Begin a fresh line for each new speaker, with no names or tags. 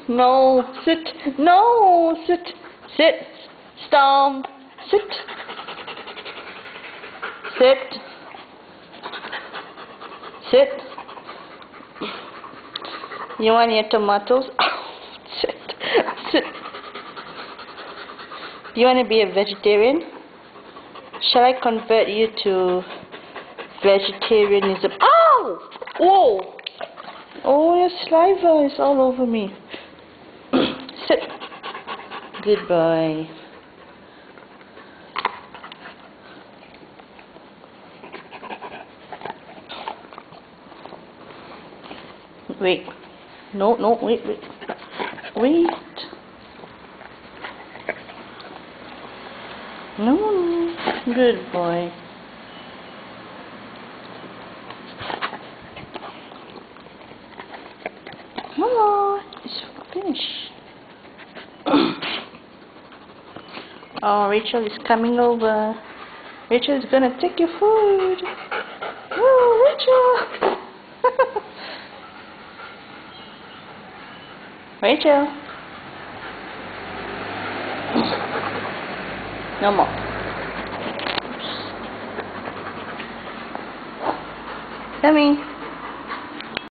No, sit. No, sit. Sit. Stomp. Sit. Sit. Sit. You want your tomatoes? Sit. Sit. Do you want to be a vegetarian? Shall I convert you to vegetarianism? Ow! Whoa! Oh, your saliva is all over me. Sit. Goodbye. Wait. No, no, wait, wait. Wait. No. Good boy. Hello. It's finished. Oh, Rachel is coming over. Rachel is gonna take your food. Oh, Rachel. Rachel. No more. Oops. Coming.